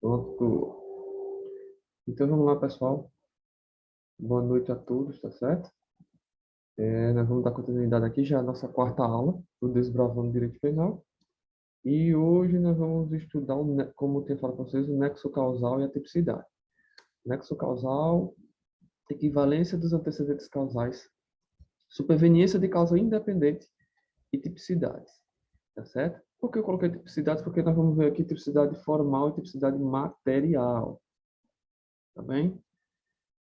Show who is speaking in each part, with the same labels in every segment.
Speaker 1: Pronto. Então vamos lá, pessoal. Boa noite a todos, tá certo? Nós vamos dar continuidade aqui já à nossa quarta aula do Desbravando Direito Penal. E hoje nós vamos estudar, como eu tenho falado para vocês, o nexo causal e a tipicidade. Nexo causal, equivalência dos antecedentes causais, superveniência de causa independente e tipicidades. Tá certo? Por que eu coloquei tipicidades? Porque nós vamos ver aqui tipicidade formal e tipicidade material. Tá bem?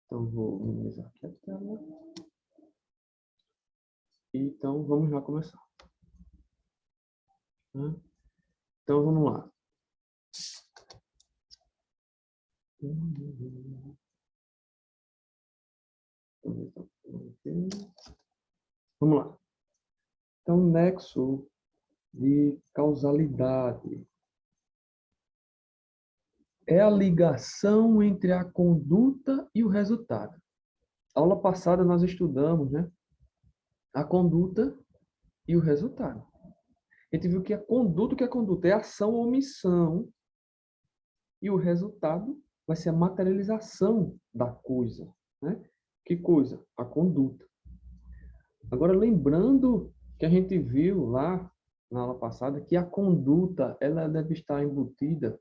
Speaker 1: Então, vou minimizar aqui a tela. Então, vamos lá começar. Então, vamos lá. Vamos lá. Então, nexo de causalidade é a ligação entre a conduta e o resultado. A aula passada nós estudamos, né, a conduta e o resultado. A gente viu que a conduta, o que é conduta? É ação ou omissão. E o resultado vai ser a materialização da coisa, né? Que coisa? A conduta. Agora, lembrando que a gente viu lá na aula passada que a conduta ela deve estar embutida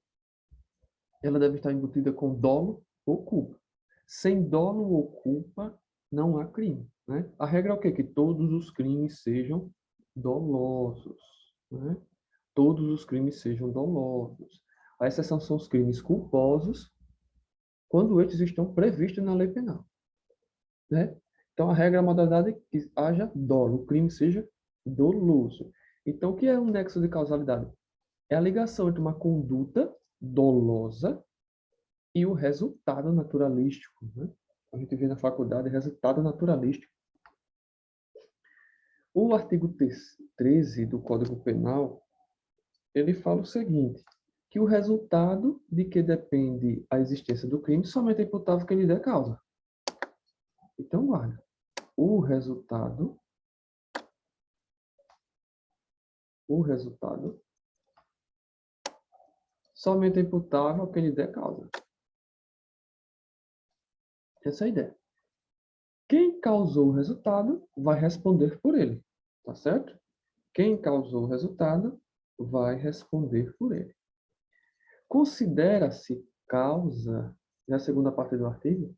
Speaker 1: com dolo ou culpa. Sem dolo ou culpa, não há crime, né? A regra é o quê? Que todos os crimes sejam dolosos, né? Todos os crimes sejam dolosos. A exceção são os crimes culposos, quando estes estão previstos na lei penal, né? Então, a regra, a modalidade é que haja dolo, o crime seja doloso. Então, o que é um nexo de causalidade? É a ligação entre uma conduta dolosa e o resultado naturalístico, né? A gente vê na faculdade resultado naturalístico. O artigo 13 do Código Penal, ele fala o seguinte, que o resultado de que depende a existência do crime somente é imputável quem lhe der causa. Então, guarda. O resultado somente é imputável quem lhe der causa. Essa é a ideia. Quem causou o resultado vai responder por ele, tá certo? Quem causou o resultado vai responder por ele. Considera-se causa, na segunda parte do artigo,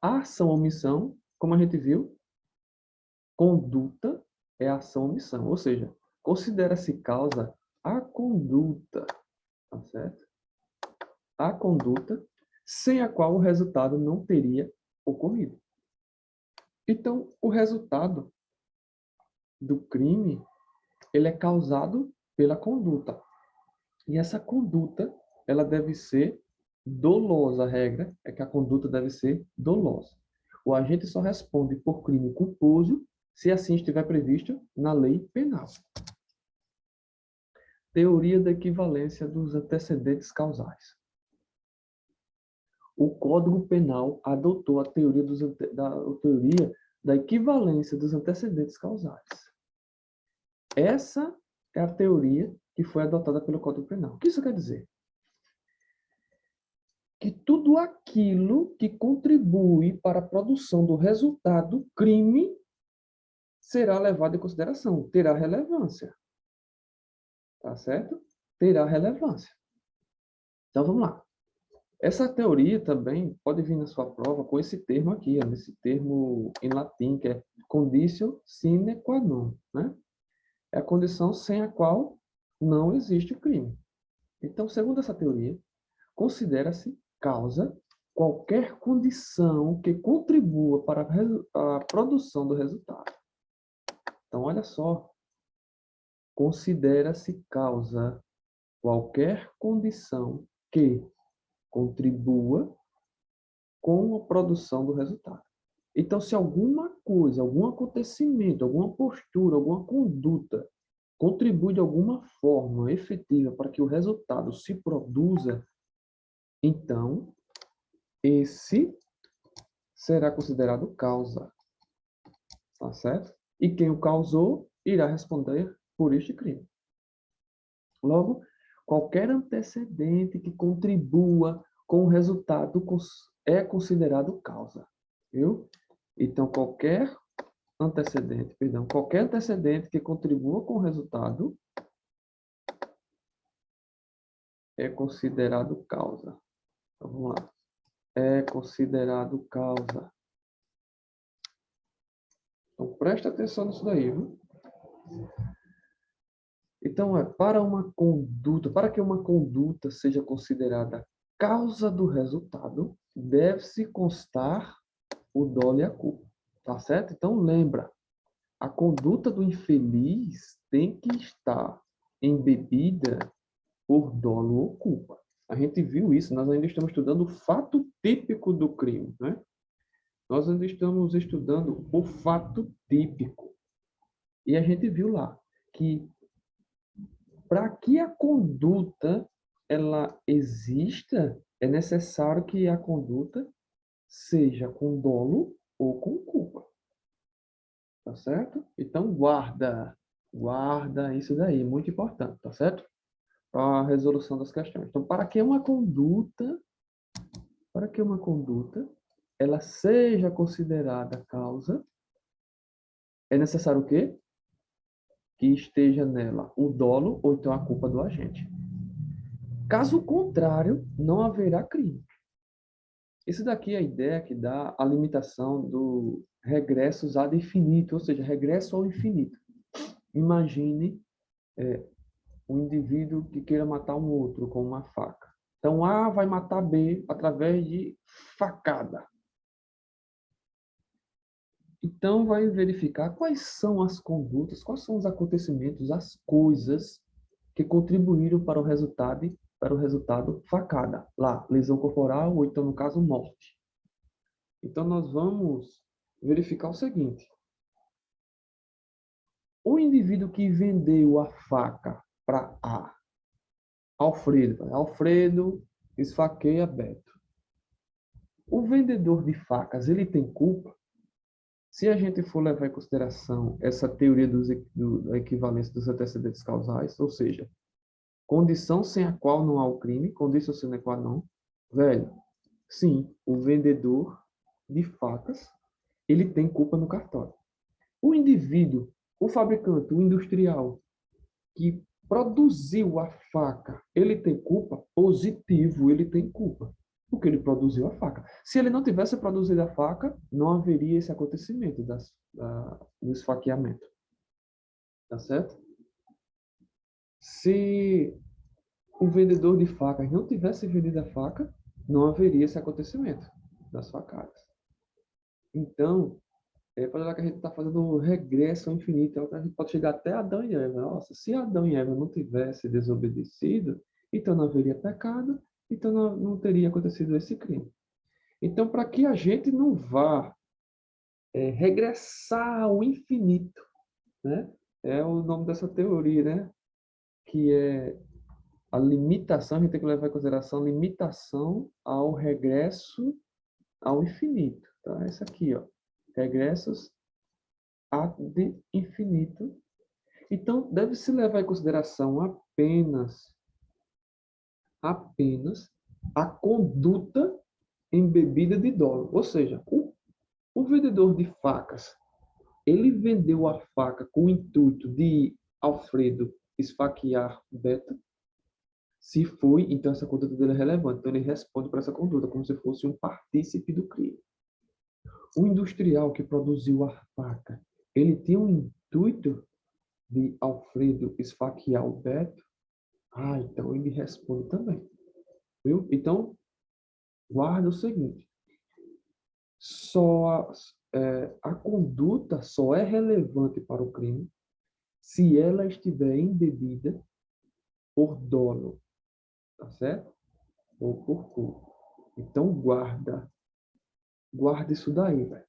Speaker 1: a ação ou omissão, como a gente viu, conduta é ação ou omissão, ou seja, considera-se causa a conduta, tá certo? A conduta sem a qual o resultado não teria ocorrido. Então, o resultado do crime, ele é causado pela conduta. E essa conduta, ela deve ser dolosa. A regra é que a conduta deve ser dolosa. O agente só responde por crime culposo se assim estiver previsto na lei penal. Teoria da equivalência dos antecedentes causais. O Código Penal adotou a teoria da equivalência dos antecedentes causais. Essa é a teoria que foi adotada pelo Código Penal. O que isso quer dizer? Que tudo aquilo que contribui para a produção do resultado crime será levado em consideração, terá relevância. Tá certo? Terá relevância. Então, vamos lá. Essa teoria também pode vir na sua prova com esse termo aqui, ó, nesse termo em latim, que é conditio sine qua non, né? É a condição sem a qual não existe o crime. Então, segundo essa teoria, considera-se causa qualquer condição que contribua para a produção do resultado. Então, olha só. Considera-se causa qualquer condição que contribua com a produção do resultado. Então, se alguma coisa, algum acontecimento, alguma postura, alguma conduta contribui de alguma forma efetiva para que o resultado se produza, então, esse será considerado causa. Tá certo? E quem o causou irá responder por este crime. Logo, qualquer antecedente que contribua com o resultado é considerado causa, viu? Então, qualquer antecedente que contribua com o resultado é considerado causa. Então, vamos lá. É considerado causa. Então, presta atenção nisso daí, viu? Então, para que uma conduta seja considerada causa do resultado, deve-se constar o dolo e a culpa. Tá certo? Então, lembra, a conduta do infeliz tem que estar embebida por dolo ou culpa. A gente viu isso, nós ainda estamos estudando o fato típico do crime, né? Nós ainda estamos estudando o fato típico. E a gente viu lá que para que a conduta ela exista, é necessário que a conduta seja com dolo ou com culpa. Tá certo? Então guarda isso daí, muito importante, tá certo? Para a resolução das questões. Então, para que uma conduta ela seja considerada causa, é necessário o quê? Que esteja nela o dolo ou então a culpa do agente. Caso contrário, não haverá crime. Isso daqui é a ideia que dá a limitação do regressos ad infinito, ou seja, regresso ao infinito. Imagine um indivíduo que queira matar um outro com uma faca. Então, A vai matar B através de facada. Então, vai verificar quais são as condutas, quais são os acontecimentos, as coisas que contribuíram para o resultado facada. Lá, lesão corporal ou então, no caso, morte. Então, nós vamos verificar o seguinte. O indivíduo que vendeu a faca para A, Alfredo esfaqueia Beto. O vendedor de facas, ele tem culpa? Se a gente for levar em consideração essa teoria da equivalência dos antecedentes causais, ou seja, condição sem a qual não há o crime, condição sine qua non, velho, sim, o vendedor de facas, ele tem culpa no cartório. O indivíduo, o fabricante, o industrial, que produziu a faca, ele tem culpa? Positivo, ele tem culpa. Porque ele produziu a faca. Se ele não tivesse produzido a faca, não haveria esse acontecimento do esfaqueamento. Tá certo? Se o vendedor de facas não tivesse vendido a faca, não haveria esse acontecimento das facadas. Então, pode olhar que a gente está fazendo um regresso ao infinito. Então, a gente pode chegar até Adão e Eva. Nossa, se Adão e Eva não tivessem desobedecido, então não haveria pecado, então não teria acontecido esse crime. Então, para que a gente não vá regressar ao infinito, né? É o nome dessa teoria, né? Que é a limitação, a gente tem que levar em consideração a limitação ao regresso ao infinito. Tá? Essa aqui, ó. Regressos ad infinito. Então, deve-se levar em consideração apenas a conduta embebida de dolo. Ou seja, o vendedor de facas, ele vendeu a faca com o intuito de Alfredo esfaquear Beto. Se foi, então essa conduta dele é relevante. Então ele responde para essa conduta como se fosse um partícipe do crime. O industrial que produziu a faca, ele tinha um intuito de Alfredo esfaquear o Beto? Então ele responde também. Viu? Então, guarda o seguinte. A conduta só é relevante para o crime se ela estiver embebida por dolo, tá certo? Ou por culpa. Então, guarda isso daí, velho.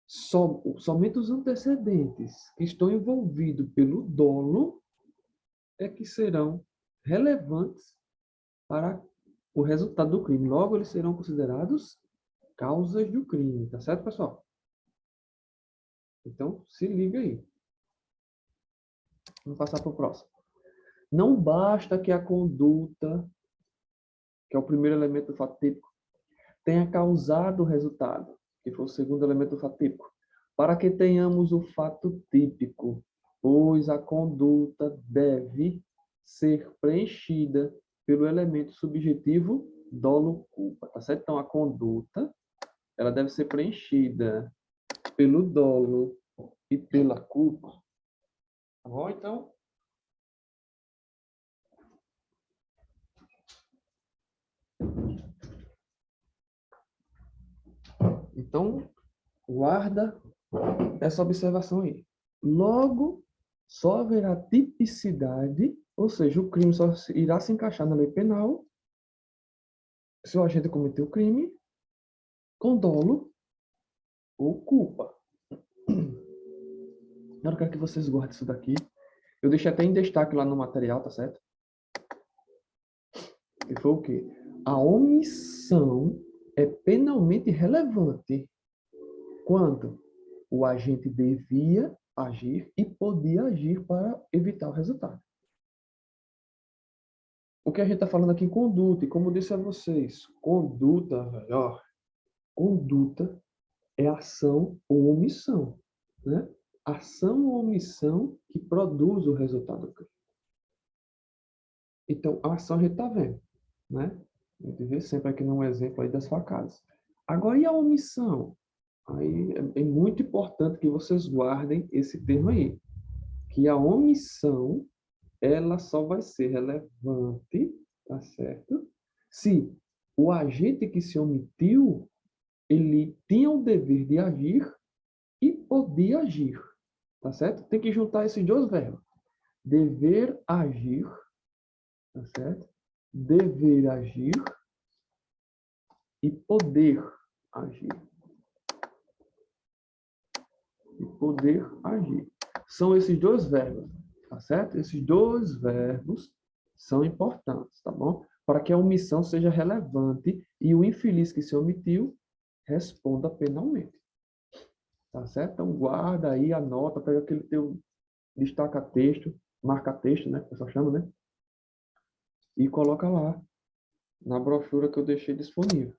Speaker 1: Somente os antecedentes que estão envolvidos pelo dolo é que serão relevantes para o resultado do crime. Logo, eles serão considerados causas do crime, tá certo, pessoal? Então, se liga aí. Vamos passar para o próximo. Não basta que a conduta, que é o primeiro elemento do fato típico, tenha causado o resultado, que foi o segundo elemento do fato típico, para que tenhamos o fato típico, pois a conduta deve ser preenchida pelo elemento subjetivo dolo-culpa, tá certo? Então, a conduta, ela deve ser preenchida pelo dolo e pela culpa, tá bom? Então, guarda essa observação aí. Logo, só haverá tipicidade, ou seja, o crime só irá se encaixar na lei penal se o agente cometeu o crime com dolo ou culpa. Eu quero que vocês guardem isso daqui. Eu deixei até em destaque lá no material, tá certo? E foi o quê? A omissão é penalmente relevante quando o agente devia agir e podia agir para evitar o resultado. O que a gente está falando aqui em conduta, e como eu disse a vocês, conduta, velho, conduta é ação ou omissão, né? Ação ou omissão que produz o resultado do crime. Então, a ação a gente está vendo, né? A gente vê sempre aqui num exemplo aí das facadas. Agora, e a omissão? Aí é muito importante que vocês guardem esse termo aí, que a omissão, ela só vai ser relevante, tá certo? Se o agente que se omitiu, ele tinha o dever de agir e podia agir, tá certo? Tem que juntar esses dois verbos. Dever agir, tá certo? Dever agir e poder agir. E poder agir. São esses dois verbos, tá certo? Esses dois verbos são importantes, tá bom? Para que a omissão seja relevante e o infeliz que se omitiu responda penalmente. Tá certo? Então guarda aí, anota, pega aquele teu destaca texto, marca texto, né? O pessoal chama, né? E coloca lá na brochura que eu deixei disponível.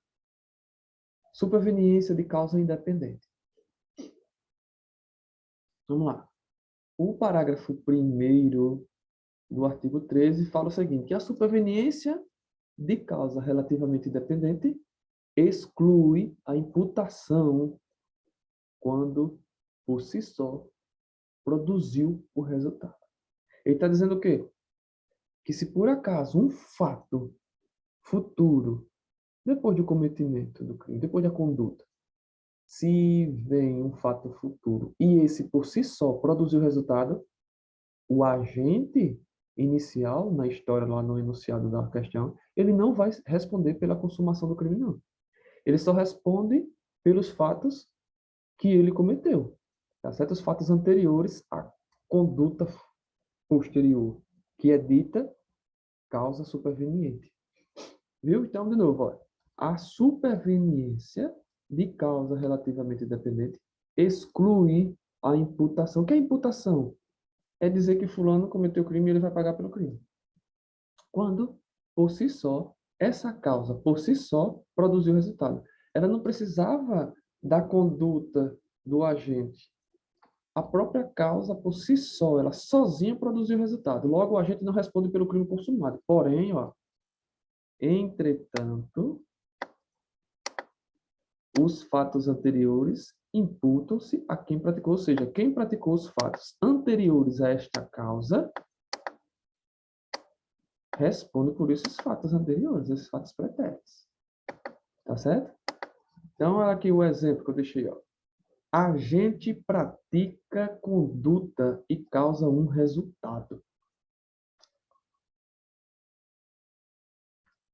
Speaker 1: Superveniência de causa independente. Vamos lá. O parágrafo 1º do artigo 13 fala o seguinte, que a superveniência de causa relativamente independente exclui a imputação quando, por si só, produziu o resultado. Ele está dizendo o quê? Que se por acaso um fato futuro, depois do cometimento do crime, depois da conduta, se vem um fato futuro e esse por si só produziu o resultado, o agente inicial, na história lá no enunciado da questão, ele não vai responder pela consumação do crime, não. Ele só responde pelos fatos que ele cometeu. Tá certo? Os fatos anteriores à conduta posterior, que é dita causa superveniente. Viu? Então, de novo, ó, a superveniência de causa relativamente independente exclui a imputação. O que é imputação? É dizer que fulano cometeu crime e ele vai pagar pelo crime. Quando, por si só, essa causa, por si só, produziu resultado. Ela não precisava da conduta do agente. A própria causa, por si só, ela sozinha produziu resultado. Logo, o agente não responde pelo crime consumado. Porém, ó, entretanto, os fatos anteriores imputam-se a quem praticou, ou seja, quem praticou os fatos anteriores a esta causa responde por esses fatos anteriores, esses fatos pretéritos. Tá certo? Então, olha aqui o exemplo que eu deixei. Ó. Agente pratica conduta e causa um resultado.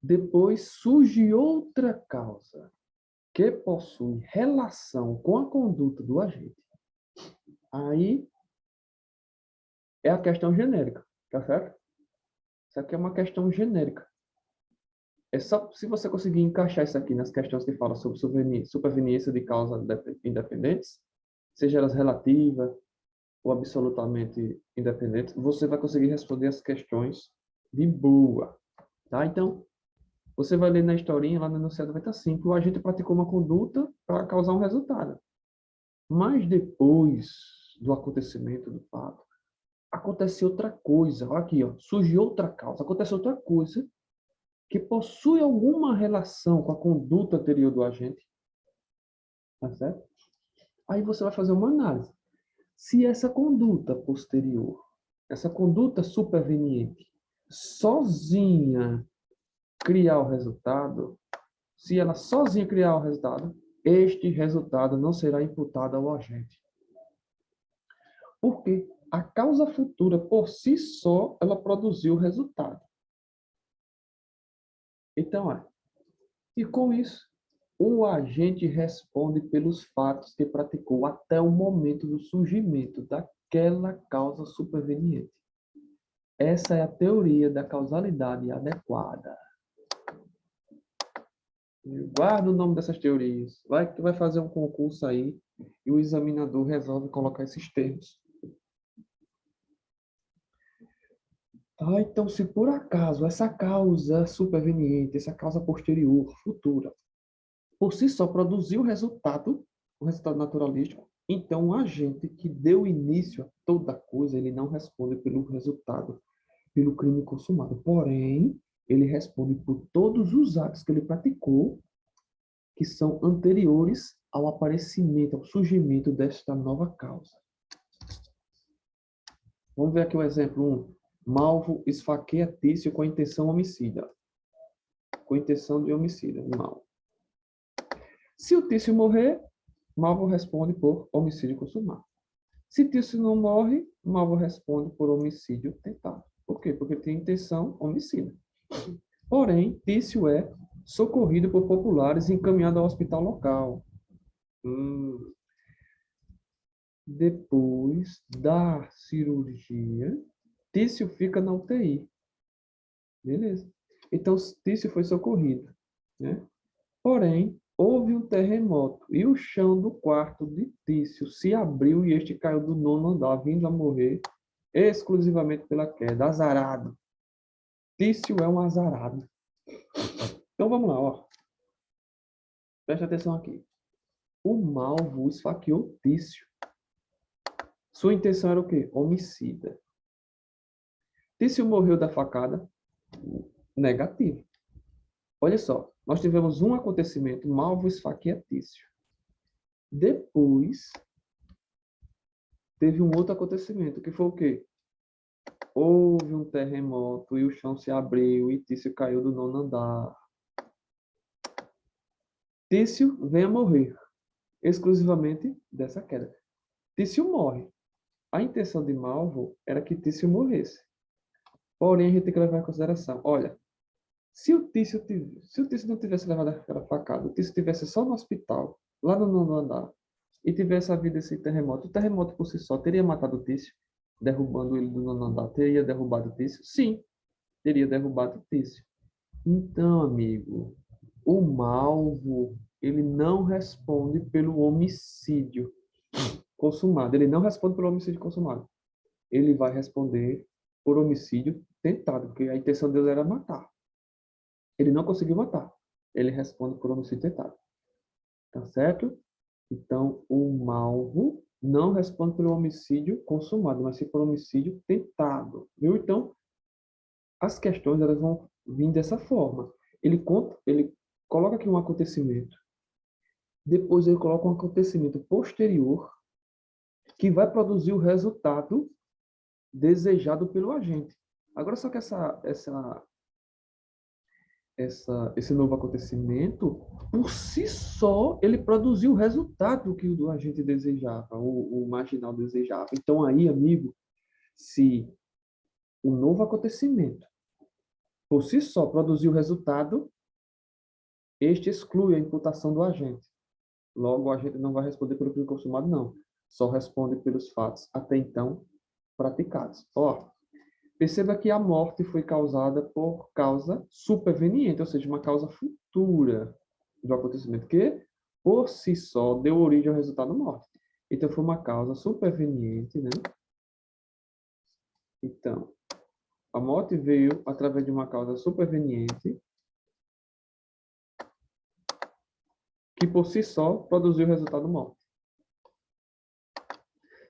Speaker 1: Depois surge outra causa que possui relação com a conduta do agente. Aí é a questão genérica, tá certo? Isso aqui é uma questão genérica. É só se você conseguir encaixar isso aqui nas questões que falam sobre superveniência de causas independentes, seja elas relativas ou absolutamente independente, você vai conseguir responder as questões de boa, tá? Então, você vai ler na historinha, lá no enunciado vai estar assim, que o agente praticou uma conduta para causar um resultado. Mas depois do acontecimento do fato, acontece outra coisa. Olha aqui, ó, surgiu outra causa, acontece outra coisa que possui alguma relação com a conduta anterior do agente, tá certo? Aí você vai fazer uma análise. Se essa conduta posterior, essa conduta superveniente, sozinha criar o resultado, se ela sozinha criar o resultado, este resultado não será imputado ao agente. Por quê? A causa futura, por si só, ela produziu o resultado. Então, e com isso, o agente responde pelos fatos que praticou até o momento do surgimento daquela causa superveniente. Essa é a teoria da causalidade adequada. Guarda o nome dessas teorias. Vai fazer um concurso aí e o examinador resolve colocar esses termos. Tá? Então, se por acaso essa causa superveniente, essa causa posterior, futura, por si só produziu o resultado naturalístico, então o agente que deu início a toda coisa, ele não responde pelo resultado, pelo crime consumado. Porém, ele responde por todos os atos que ele praticou que são anteriores ao aparecimento, ao surgimento desta nova causa. Vamos ver aqui o exemplo 1. Malvo esfaqueia Tício com a intenção homicida. Com a intenção de homicida, Malvo. Se o Tício morrer, Malvo responde por homicídio consumado. Se Tício não morre, Malvo responde por homicídio tentado. Por quê? Porque tem intenção homicida. Porém, Tício é socorrido por populares e encaminhado ao hospital local. Depois da cirurgia, Tício fica na UTI. Beleza. Então, Tício foi socorrido, né? Porém, houve um terremoto e o chão do quarto de Tício se abriu e este caiu do 9º andar, vindo a morrer exclusivamente pela queda. Azarado. Tício é um azarado. Então, vamos lá, ó. Presta atenção aqui. O Malvo esfaqueou Tício. Sua intenção era o quê? Homicida. Tício morreu da facada? Negativo. Olha só, nós tivemos um acontecimento, Malvo esfaqueia Tício. Depois, teve um outro acontecimento, que foi o quê? Houve um terremoto e o chão se abriu e Tício caiu do 9º andar. Tício vem a morrer, exclusivamente dessa queda. Tício morre. A intenção de Malvo era que Tício morresse. Porém, a gente tem que levar em consideração, olha, se o Tício não tivesse levado aquela facada, o Tício estivesse só no hospital, lá no 9º andar, e tivesse havido esse terremoto, o terremoto por si só teria matado o Tício, derrubando ele do 9º andar, teria derrubado o Tício? Sim, teria derrubado o Tício. Então, amigo, o Malvo, ele não responde pelo homicídio consumado. Ele não responde pelo homicídio consumado. Ele vai responder por homicídio tentado, porque a intenção dele era matar. Ele não conseguiu matar. Ele responde por homicídio tentado. Tá certo? Então, o Malvo não responde pelo homicídio consumado, mas sim por homicídio tentado. Viu? Então, as questões elas vão vir dessa forma. Ele coloca aqui um acontecimento, depois ele coloca um acontecimento posterior que vai produzir o resultado desejado pelo agente. Agora, só que esse novo acontecimento, por si só, ele produziu o resultado que o agente desejava, o marginal desejava. Então, aí, amigo, se o novo acontecimento, por si só, produziu o resultado, este exclui a imputação do agente. Logo, o agente não vai responder pelo crime consumado, não. Só responde pelos fatos até então praticados. Ó, perceba que a morte foi causada por causa superveniente, ou seja, uma causa futura do acontecimento, que, por si só, deu origem ao resultado da morte. Então, foi uma causa superveniente, né? Então, a morte veio através de uma causa superveniente que por si só produziu o resultado morte.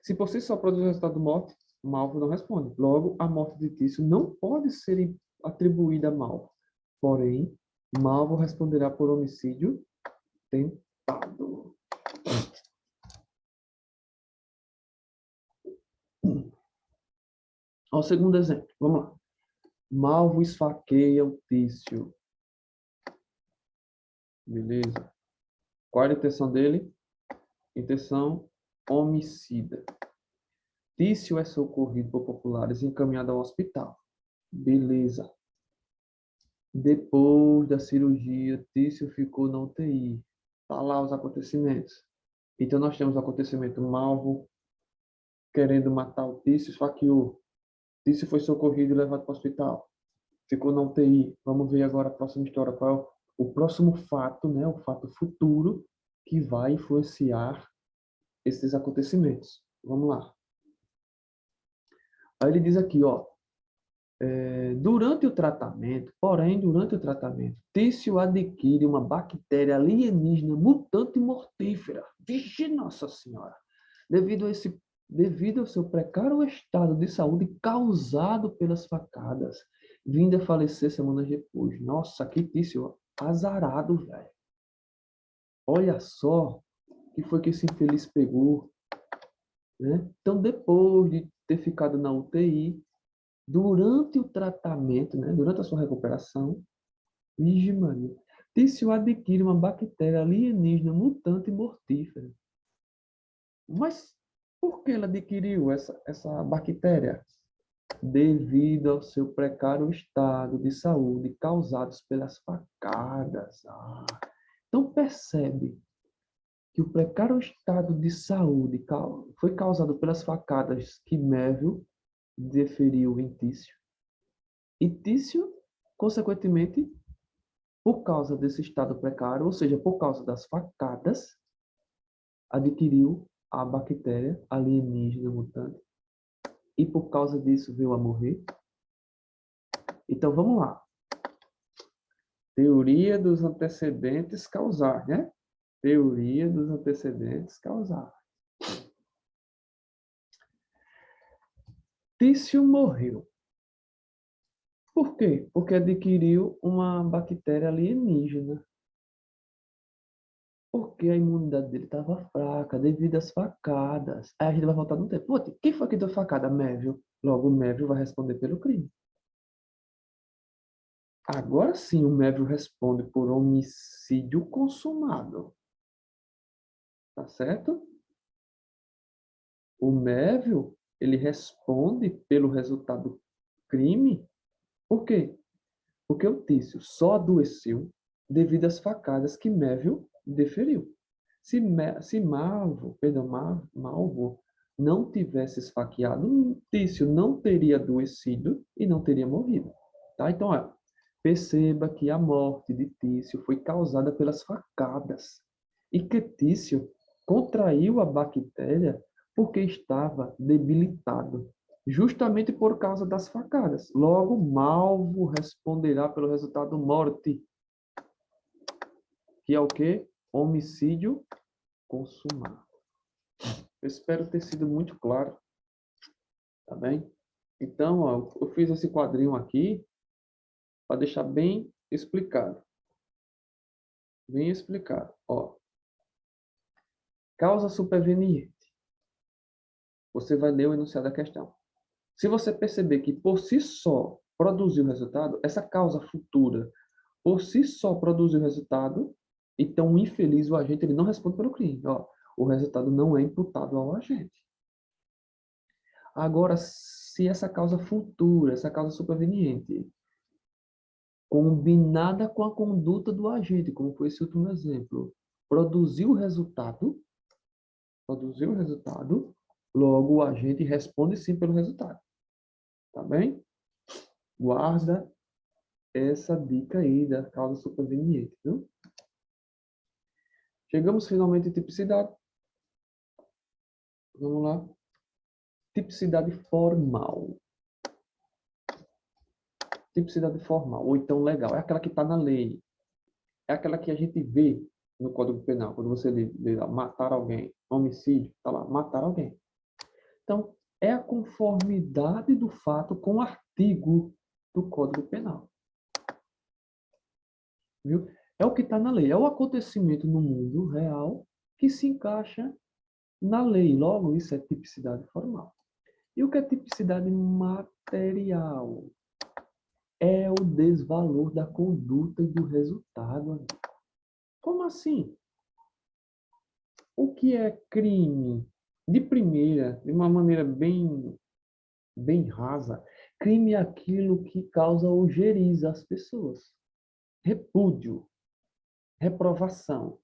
Speaker 1: Se por si só produziu o resultado morte, Malvo não responde. Logo, a morte de Tício não pode ser atribuída a Malvo. Porém, Malvo responderá por homicídio tentado. Ó, o segundo exemplo. Vamos lá. Malvo esfaqueia o Tício. Beleza. Qual é a intenção dele? Intenção homicida. Tício é socorrido por populares e encaminhado ao hospital. Beleza. Depois da cirurgia, Tício ficou na UTI. Tá lá os acontecimentos. Então nós temos o acontecimento Malvo querendo matar o Tício, esfaqueou. Tício foi socorrido e levado para o hospital. Ficou na UTI. Vamos ver agora a próxima história. Qual é o próximo fato, né? O fato futuro que vai influenciar esses acontecimentos. Vamos lá. Aí ele diz aqui, ó. Durante o tratamento, Tício adquire uma bactéria alienígena mutante e mortífera. Vixe, Nossa Senhora! Devido ao seu precário estado de saúde causado pelas facadas, vindo a falecer semanas depois. Nossa, que Tício azarado, velho. Olha só o que foi que esse infeliz pegou, né? Então, depois de ter ficado na UTI, durante o tratamento, né, durante a sua recuperação, Virgem Maria, Tício adquire uma bactéria alienígena mutante e mortífera. Mas por que ela adquiriu essa bactéria? Devido ao seu precário estado de saúde causados pelas facadas. Então percebe que o precário estado de saúde foi causado pelas facadas que Mévio deferiu em Tício. E Tício, consequentemente, por causa desse estado precário, ou seja, por causa das facadas, adquiriu a bactéria alienígena mutante e por causa disso veio a morrer. Então vamos lá. Teoria dos antecedentes causais, né? Teoria dos antecedentes causais. Tício morreu. Por quê? Porque adquiriu uma bactéria alienígena. Porque a imunidade dele estava fraca devido às facadas. Aí a gente vai voltar no tempo. Pô, quem foi que deu facada? Mévio. Logo, o Mévio vai responder pelo crime. Agora sim, o Mévio responde por homicídio consumado. Tá certo? O Mévio, ele responde pelo resultado do crime. Por quê? Porque o Tício só adoeceu devido às facadas que Mévio deferiu. Se Malvo não tivesse esfaqueado, Tício não teria adoecido e não teria morrido. Tá? Então, ó, perceba que a morte de Tício foi causada pelas facadas e que Tício contraiu a bactéria porque estava debilitado, justamente por causa das facadas. Logo, Malvo responderá pelo resultado morte, que é o quê? Homicídio consumado. Eu espero ter sido muito claro, tá bem? Então, ó, eu fiz esse quadrinho aqui para deixar bem explicado. Bem explicado. Ó, causa superveniente. Você vai ler o enunciado da questão. Se você perceber que por si só produziu o resultado, essa causa futura por si só produziu o resultado, então o infeliz, o agente, ele não responde pelo crime. Ó, o resultado não é imputado ao agente. Agora, se essa causa futura, essa causa superveniente, combinada com a conduta do agente, como foi esse último exemplo, produziu o resultado, logo o agente responde sim pelo resultado. Tá bem? Guarda essa dica aí da causa superveniente, viu? Chegamos finalmente em tipicidade. Vamos lá. Tipicidade formal. Tipicidade formal, ou então legal, é aquela que está na lei. É aquela que a gente vê no Código Penal, quando você lê lá, matar alguém, homicídio, está lá, matar alguém. Então, é a conformidade do fato com o artigo do Código Penal. Viu? É o que está na lei, é o acontecimento no mundo real que se encaixa na lei. Logo, isso é tipicidade formal. E o que é tipicidade material? É o desvalor da conduta e do resultado, amigo. Como assim? O que é crime? De primeira, de uma maneira bem rasa, crime é aquilo que causa ojeriza às pessoas. Repúdio, reprovação.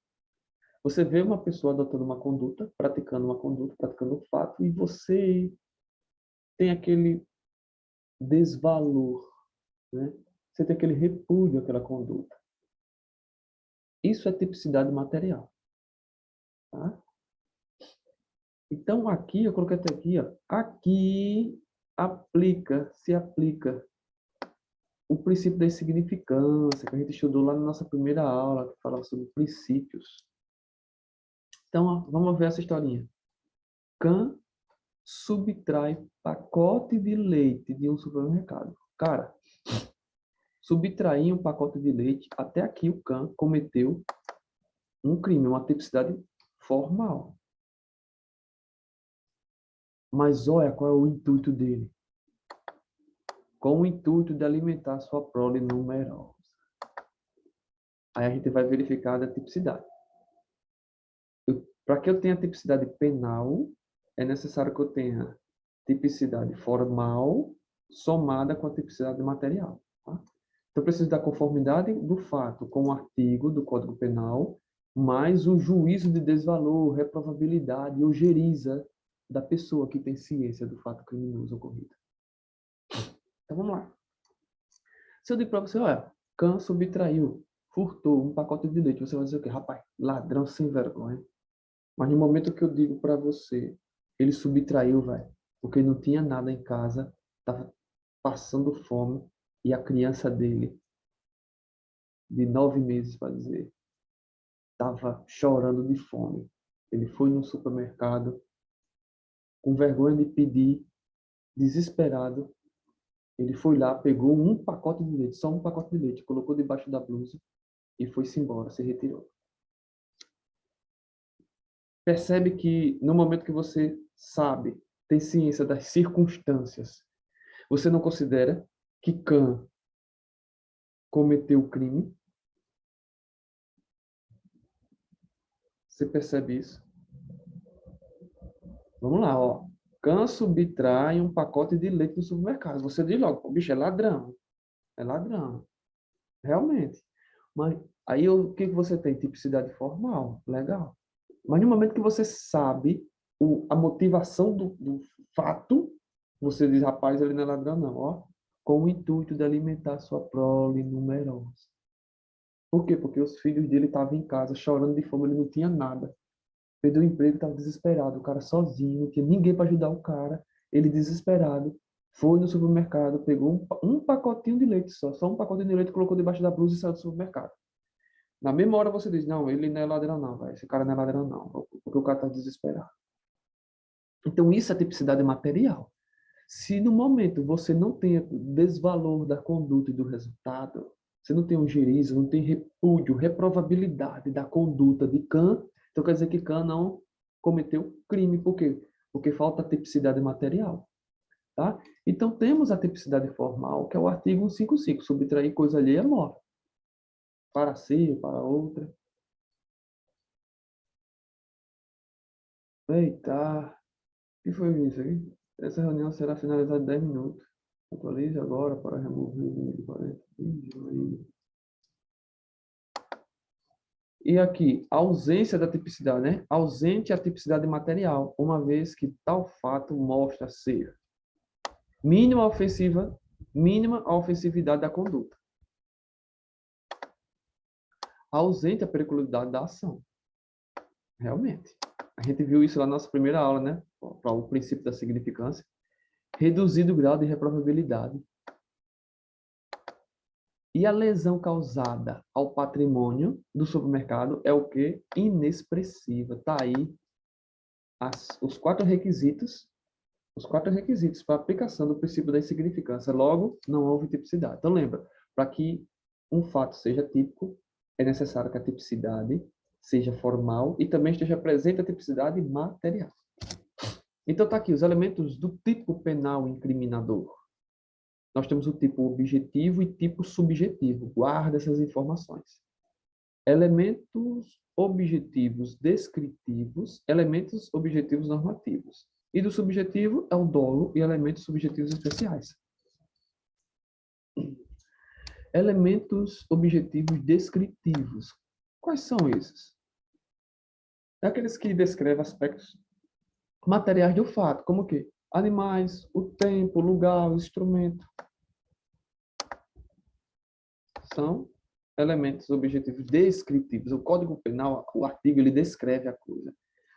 Speaker 1: Você vê uma pessoa adotando uma conduta, praticando um fato, e você tem aquele desvalor, né? Você tem aquele repúdio àquela conduta. Isso é tipicidade material. Tá? Então, aqui, eu coloquei até aqui, ó, aqui se aplica o princípio da insignificância, que a gente estudou lá na nossa primeira aula, que falava sobre princípios. Então, ó, vamos ver essa historinha. Can subtrai pacote de leite de um supermercado. Cara, subtrair um pacote de leite, até aqui o Can cometeu um crime, uma tipicidade formal. Mas olha qual é o intuito dele. Com o intuito de alimentar sua prole numerosa. Aí a gente vai verificar a tipicidade. Para que eu tenha tipicidade penal, é necessário que eu tenha tipicidade formal somada com a tipicidade material. Tá? Então, eu preciso da conformidade do fato com o artigo do Código Penal, mais o juízo de desvalor, reprovabilidade, ojeriza da pessoa que tem ciência do fato criminoso ocorrido. Então, vamos lá. Se eu digo para você, olha, Can subtraiu, furtou um pacote de leite, você vai dizer o quê? Rapaz, ladrão sem vergonha. Mas no momento que eu digo para você, ele subtraiu, velho, porque não tinha nada em casa, estava passando fome, e a criança dele, de 9 meses, para dizer, estava chorando de fome. Ele foi no supermercado, com vergonha de pedir, desesperado. Ele foi lá, pegou um pacote de leite, só um pacote de leite, colocou debaixo da blusa e foi-se embora, se retirou. Percebe que no momento que você sabe, tem ciência das circunstâncias, você não considera que Can cometeu o crime? Você percebe isso? Vamos lá, ó. Can subtrai um pacote de leite no supermercado. Você diz logo, bicho, é ladrão. É ladrão. Realmente. Mas aí o que você tem? Tipicidade formal. Legal. Mas no momento que você sabe a motivação do fato, você diz, rapaz, ele não é ladrão, não. Ó, com o intuito de alimentar sua prole numerosa. Por quê? Porque os filhos dele estavam em casa chorando de fome, ele não tinha nada. Perdeu o emprego, estava desesperado. O cara sozinho, não tinha ninguém para ajudar o cara. Ele desesperado, foi no supermercado, pegou um pacotinho de leite só um pacotinho de leite, colocou debaixo da blusa e saiu do supermercado. Na mesma hora você diz, não, ele não é ladrão não, véio. Esse cara não é ladrão não, porque o cara está desesperado. Então isso é tipicidade material. Se no momento você não tem desvalor da conduta e do resultado, você não tem um juízo, não tem repúdio, reprovabilidade da conduta de Can, então quer dizer que Can não cometeu crime. Por quê? Porque falta tipicidade material. Tá? Então temos a tipicidade formal, que é o artigo 155, subtrair coisa alheia é morte. Para si ou para outra. Eita, o que foi isso aqui? Essa reunião será finalizada em 10 minutos. Atualize agora para remover o número de 40. E aqui, ausência da tipicidade, né? Ausente a tipicidade material, uma vez que tal fato mostra ser mínima a ofensividade da conduta. Ausente a periculosidade da ação. Realmente. A gente viu isso lá na nossa primeira aula, né? Para o princípio da significância. Reduzido o grau de reprovabilidade. E a lesão causada ao patrimônio do supermercado é o quê? Inexpressiva. Tá aí os quatro requisitos para a aplicação do princípio da insignificância. Logo, não houve tipicidade. Então, lembra, para que um fato seja típico, é necessário que a tipicidade seja formal e também esteja presente a tipicidade material. Então, tá aqui os elementos do tipo penal incriminador. Nós temos o tipo objetivo e tipo subjetivo. Guarda essas informações. Elementos objetivos descritivos, elementos objetivos normativos. E do subjetivo é o dolo e elementos subjetivos especiais. Elementos objetivos descritivos. Quais são esses? É aqueles que descrevem aspectos materiais do fato, como o quê? Animais, o tempo, o lugar, o instrumento. São elementos objetivos descritivos. O Código Penal, o artigo, ele descreve a coisa.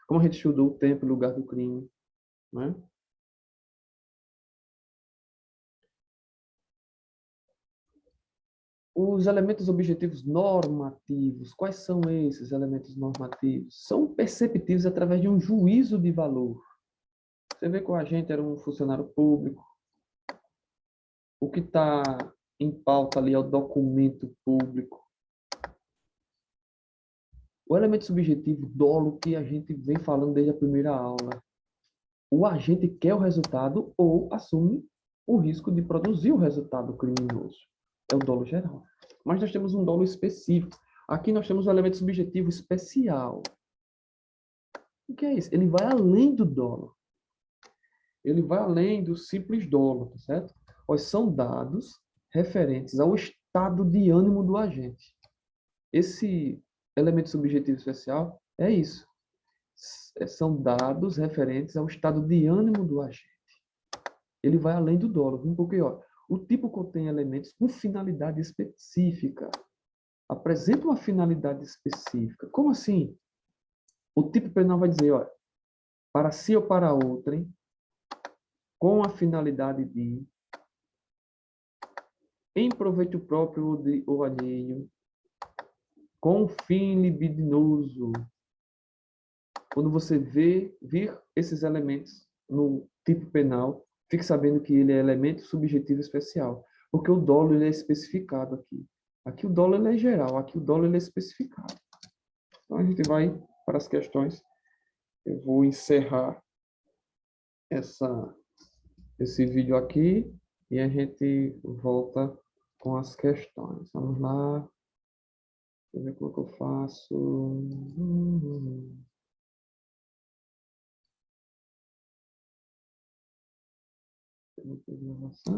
Speaker 1: Como a gente estudou o tempo e o lugar do crime, não é? Os elementos objetivos normativos, quais são esses elementos normativos? São perceptíveis através de um juízo de valor. Você vê que o agente era um funcionário público. O que está em pauta ali é o documento público. O elemento subjetivo, dolo, que a gente vem falando desde a primeira aula. O agente quer o resultado ou assume o risco de produzir o resultado criminoso. É o dolo geral. Mas nós temos um dolo específico. Aqui nós temos o elemento subjetivo especial. O que é isso? Ele vai além do dolo. Ele vai além do simples dolo, tá certo? Pois são dados referentes ao estado de ânimo do agente. Esse elemento subjetivo especial é isso. São dados referentes ao estado de ânimo do agente. Ele vai além do dolo, porque ó, o tipo contém elementos com finalidade específica. Apresenta uma finalidade específica. Como assim? O tipo penal vai dizer, ó, para si ou para outrem, com a finalidade de, em proveito próprio ou alheio, com fim libidinoso. Quando você vir esses elementos no tipo penal, fique sabendo que ele é elemento subjetivo especial, porque o dolo ele é especificado aqui. Aqui o dolo ele é geral, aqui o dolo ele é especificado. Então a gente vai para as questões. Eu vou encerrar esse vídeo aqui e a gente volta com as questões. Vamos lá. Deixa eu ver como que eu faço. Gravação.